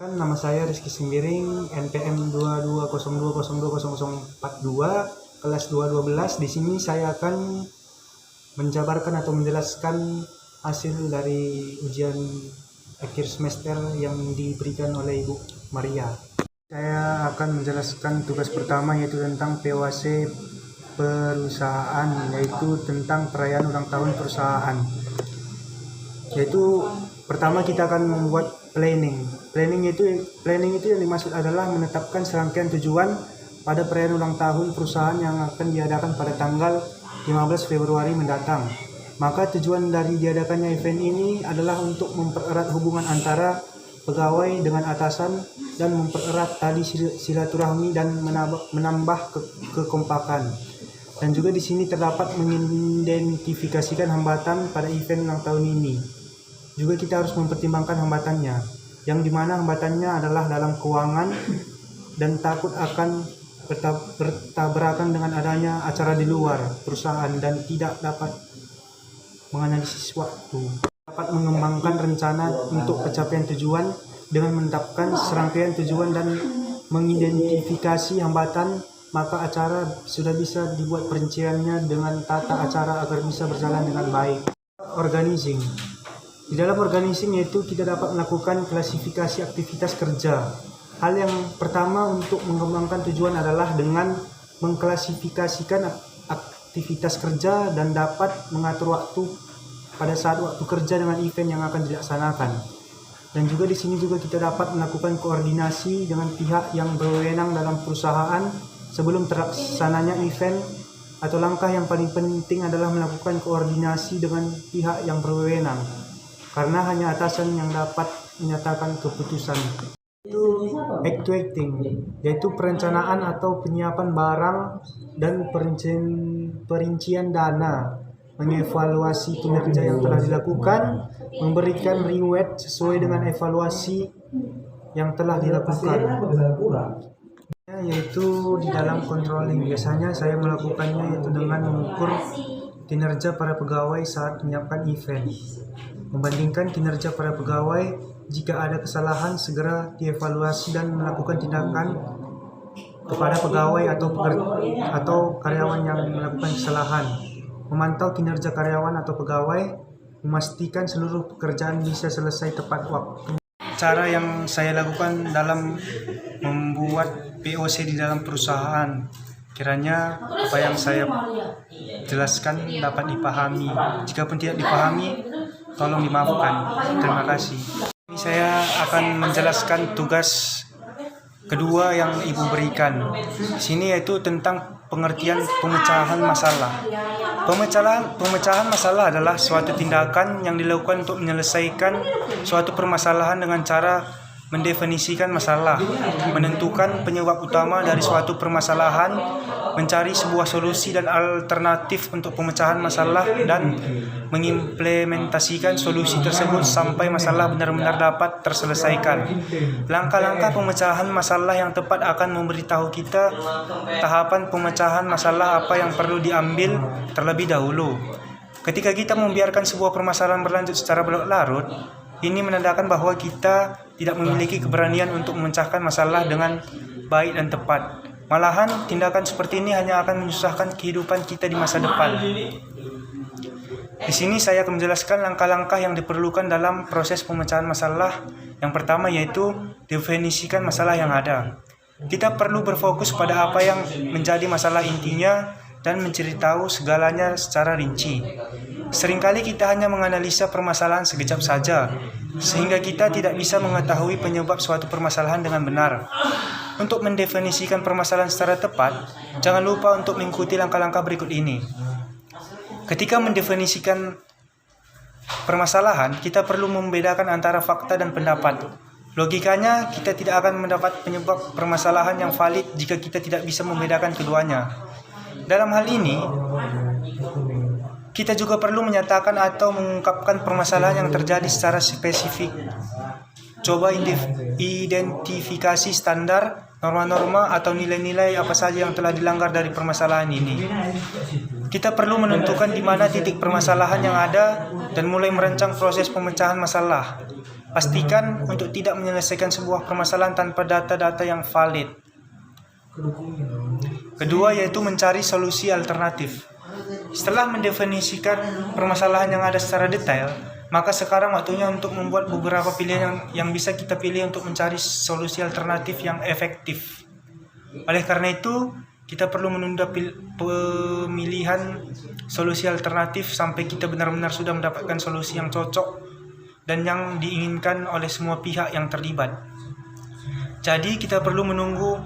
Nama saya Rizky Sembiring, NPM 2202020042, kelas 212. Di sini saya akan menjabarkan atau menjelaskan hasil dari ujian akhir semester yang diberikan oleh Ibu Maria. Saya akan menjelaskan tugas pertama, yaitu tentang POAC perusahaan, yaitu tentang perayaan ulang tahun perusahaan. Yaitu pertama kita akan membuat planning itu yang dimaksud adalah menetapkan serangkaian tujuan pada perayaan ulang tahun perusahaan yang akan diadakan pada tanggal 15 Februari mendatang. Maka tujuan dari diadakannya event ini adalah untuk mempererat hubungan antara pegawai dengan atasan dan mempererat tali silaturahmi dan menambah kekompakan. Dan juga di sini terdapat mengidentifikasikan hambatan pada event ulang tahun ini. Juga kita harus mempertimbangkan hambatannya, yang dimana hambatannya adalah dalam keuangan dan takut akan bertabrakan dengan adanya acara di luar perusahaan dan tidak dapat menganalisis waktu. Dapat mengembangkan rencana untuk pencapaian tujuan dengan menetapkan serangkaian tujuan dan mengidentifikasi hambatan, maka acara sudah bisa dibuat perinciannya dengan tata acara agar bisa berjalan dengan baik. Organizing. Di dalam organizing yaitu kita dapat melakukan klasifikasi aktivitas kerja. Hal yang pertama untuk mengembangkan tujuan adalah dengan mengklasifikasikan aktivitas kerja dan dapat mengatur waktu pada saat waktu kerja dengan event yang akan dilaksanakan. Dan juga di sini juga kita dapat melakukan koordinasi dengan pihak yang berwenang dalam perusahaan sebelum terlaksananya event, atau langkah yang paling penting adalah melakukan koordinasi dengan pihak yang berwenang. Karena hanya atasan yang dapat menyatakan keputusan. Itu actuating, yaitu perencanaan atau penyiapan barang dan perincian dana, mengevaluasi kinerja yang telah dilakukan, memberikan reward sesuai dengan evaluasi yang telah dilakukan. Yaitu di dalam controlling, biasanya saya melakukannya yaitu dengan mengukur kinerja para pegawai saat menyiapkan event. Membandingkan kinerja para pegawai, jika ada kesalahan segera dievaluasi dan melakukan tindakan kepada pegawai atau karyawan yang melakukan kesalahan. Memantau kinerja karyawan atau pegawai, memastikan seluruh pekerjaan bisa selesai tepat waktu. Cara yang saya lakukan dalam membuat POC di dalam perusahaan, kiranya apa yang saya jelaskan dapat dipahami. Jikapun tidak dipahami, tolong dimaafkan. Terima kasih. Saya akan menjelaskan tugas kedua yang Ibu berikan. Di sini yaitu tentang pengertian pemecahan masalah. Pemecahan masalah adalah suatu tindakan yang dilakukan untuk menyelesaikan suatu permasalahan dengan cara mendefinisikan masalah, menentukan penyebab utama dari suatu permasalahan, mencari sebuah solusi dan alternatif untuk pemecahan masalah, dan mengimplementasikan solusi tersebut sampai masalah benar-benar dapat terselesaikan. Langkah-langkah pemecahan masalah yang tepat akan memberitahu kita tahapan pemecahan masalah apa yang perlu diambil terlebih dahulu. Ketika kita membiarkan sebuah permasalahan berlanjut secara berlarut, ini menandakan bahwa kita tidak memiliki keberanian untuk memecahkan masalah dengan baik dan tepat. Malahan, tindakan seperti ini hanya akan menyusahkan kehidupan kita di masa depan. Di sini saya akan menjelaskan langkah-langkah yang diperlukan dalam proses pemecahan masalah. Yang pertama yaitu definisikan masalah yang ada. Kita perlu berfokus pada apa yang menjadi masalah intinya dan menceritakan segalanya secara rinci. Seringkali kita hanya menganalisa permasalahan sekejap saja, sehingga kita tidak bisa mengetahui penyebab suatu permasalahan dengan benar. Untuk mendefinisikan permasalahan secara tepat, jangan lupa untuk mengikuti langkah-langkah berikut ini. Ketika mendefinisikan permasalahan, kita perlu membedakan antara fakta dan pendapat. Logikanya, kita tidak akan mendapat penyebab permasalahan yang valid jika kita tidak bisa membedakan keduanya. Dalam hal ini, kita juga perlu menyatakan atau mengungkapkan permasalahan yang terjadi secara spesifik. Coba identifikasi standar, norma-norma, atau nilai-nilai apa saja yang telah dilanggar dari permasalahan ini. Kita perlu menentukan di mana titik permasalahan yang ada dan mulai merancang proses pemecahan masalah. Pastikan untuk tidak menyelesaikan sebuah permasalahan tanpa data-data yang valid. Kedua yaitu mencari solusi alternatif. Setelah mendefinisikan permasalahan yang ada secara detail, maka sekarang waktunya untuk membuat beberapa pilihan yang bisa kita pilih untuk mencari solusi alternatif yang efektif. Oleh karena itu, kita perlu menunda pemilihan solusi alternatif sampai kita benar-benar sudah mendapatkan solusi yang cocok dan yang diinginkan oleh semua pihak yang terlibat. Jadi kita perlu menunggu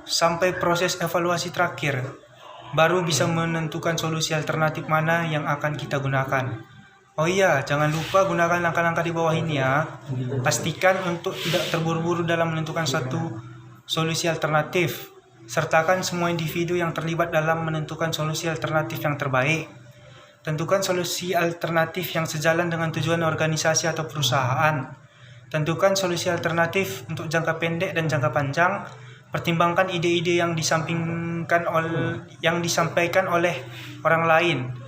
sampai proses evaluasi terakhir, baru bisa menentukan solusi alternatif mana yang akan kita gunakan. Oh iya, jangan lupa gunakan langkah-langkah di bawah ini ya. Pastikan untuk tidak terburu-buru dalam menentukan suatu solusi alternatif. Sertakan semua individu yang terlibat dalam menentukan solusi alternatif yang terbaik. Tentukan solusi alternatif yang sejalan dengan tujuan organisasi atau perusahaan. Tentukan solusi alternatif untuk jangka pendek dan jangka panjang. Pertimbangkan ide-ide yang disampaikan oleh orang lain.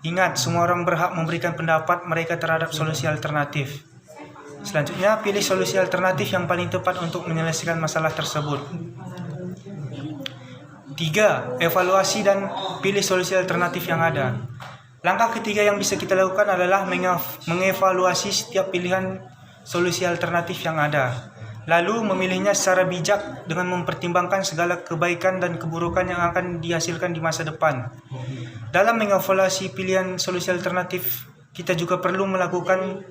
Ingat, semua orang berhak memberikan pendapat mereka terhadap solusi alternatif. Selanjutnya, pilih solusi alternatif yang paling tepat untuk menyelesaikan masalah tersebut. 3. Evaluasi dan pilih solusi alternatif yang ada. Langkah ketiga yang bisa kita lakukan adalah mengevaluasi setiap pilihan solusi alternatif yang ada. Lalu memilihnya secara bijak dengan mempertimbangkan segala kebaikan dan keburukan yang akan dihasilkan di masa depan. Dalam mengevaluasi pilihan solusi alternatif, kita juga perlu melakukan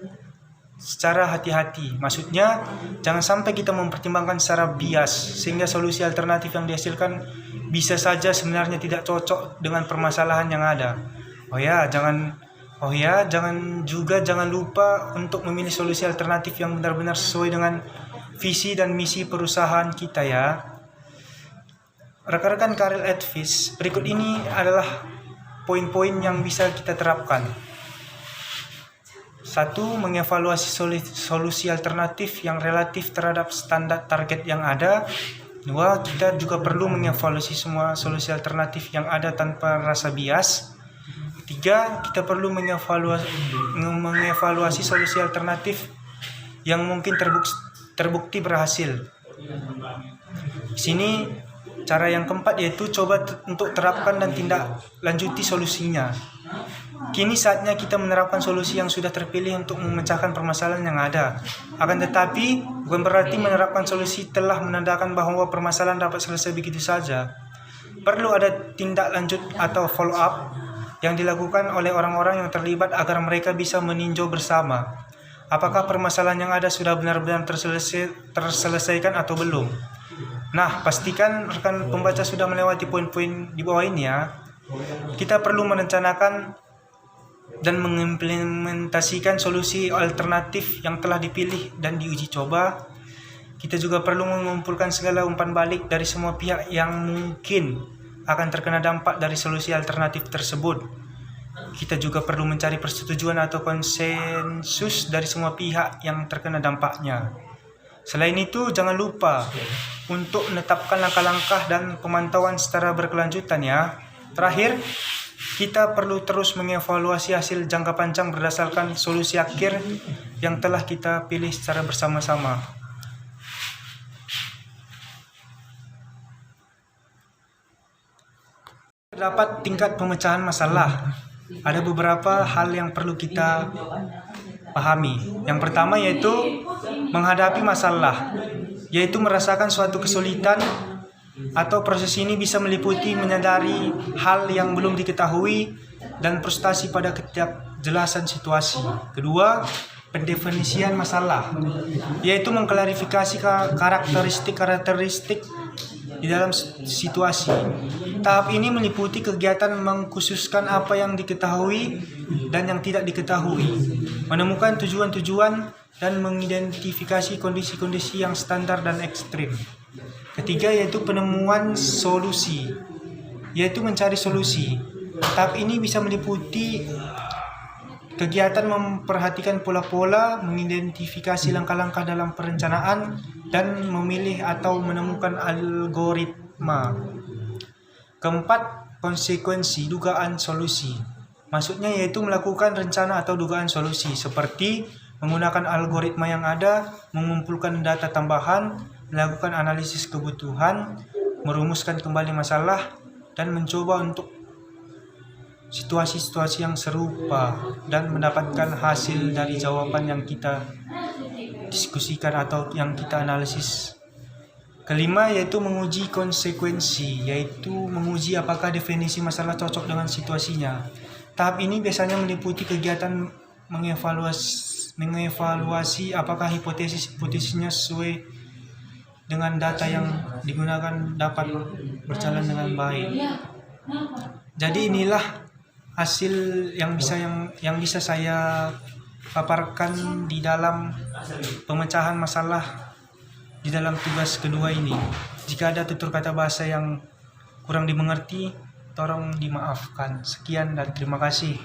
secara hati-hati. Maksudnya, jangan sampai kita mempertimbangkan secara bias, sehingga solusi alternatif yang dihasilkan bisa saja sebenarnya tidak cocok dengan permasalahan yang ada. Jangan lupa untuk memilih solusi alternatif yang benar-benar sesuai dengan visi dan misi perusahaan kita ya. Rekan-rekan Career Advice, berikut ini adalah poin-poin yang bisa kita terapkan. 1. Mengevaluasi solusi alternatif yang relatif terhadap standar target yang ada. 2. Kita juga perlu mengevaluasi semua solusi alternatif yang ada tanpa rasa bias. 3. Kita perlu mengevaluasi solusi alternatif yang mungkin terbukti berhasil. Di sini cara yang keempat yaitu coba untuk terapkan dan tindak lanjuti solusinya. Kini saatnya kita menerapkan solusi yang sudah terpilih untuk memecahkan permasalahan yang ada. Akan tetapi bukan berarti menerapkan solusi telah menandakan bahwa permasalahan dapat selesai begitu saja. Perlu ada tindak lanjut atau follow up yang dilakukan oleh orang-orang yang terlibat agar mereka bisa meninjau bersama apakah permasalahan yang ada sudah benar-benar terselesaikan atau belum. Nah, pastikan rekan pembaca sudah melewati poin-poin di bawah ini ya. Kita perlu merencanakan dan mengimplementasikan solusi alternatif yang telah dipilih dan diuji coba. Kita juga perlu mengumpulkan segala umpan balik dari semua pihak yang mungkin akan terkena dampak dari solusi alternatif tersebut. Kita juga perlu mencari persetujuan atau konsensus dari semua pihak yang terkena dampaknya. Selain itu, jangan lupa untuk menetapkan langkah-langkah dan pemantauan secara berkelanjutan ya. Terakhir, kita perlu terus mengevaluasi hasil jangka panjang berdasarkan solusi akhir yang telah kita pilih secara bersama-sama. Terdapat tingkat pemecahan masalah. Ada beberapa hal yang perlu kita pahami. Yang pertama yaitu menghadapi masalah, yaitu merasakan suatu kesulitan atau proses ini bisa meliputi menyadari hal yang belum diketahui dan frustasi pada ketidakjelasan situasi. Kedua, pendefinisian masalah, yaitu mengklarifikasi karakteristik di dalam situasi. Tahap ini meliputi kegiatan mengkhususkan apa yang diketahui dan yang tidak diketahui, menemukan tujuan-tujuan dan mengidentifikasi kondisi-kondisi yang standar dan ekstrim. Ketiga yaitu penemuan solusi, yaitu mencari solusi. Tahap ini bisa meliputi kegiatan memperhatikan pola-pola, mengidentifikasi langkah-langkah dalam perencanaan, dan memilih atau menemukan algoritma. Keempat, konsekuensi dugaan solusi. Maksudnya yaitu melakukan rencana atau dugaan solusi, seperti menggunakan algoritma yang ada, mengumpulkan data tambahan, melakukan analisis kebutuhan, merumuskan kembali masalah, dan mencoba untuk situasi-situasi yang serupa dan mendapatkan hasil dari jawaban yang kita diskusikan atau yang kita analisis. Kelima yaitu menguji konsekuensi, yaitu menguji apakah definisi masalah cocok dengan situasinya. Tahap ini biasanya meliputi kegiatan mengevaluasi apakah hipotesisnya sesuai dengan data yang digunakan dapat berjalan dengan baik. Jadi inilah hasil yang bisa saya paparkan di dalam pemecahan masalah di dalam tugas kedua ini. Jika ada tutur kata bahasa yang kurang dimengerti, tolong dimaafkan. Sekian dan terima kasih.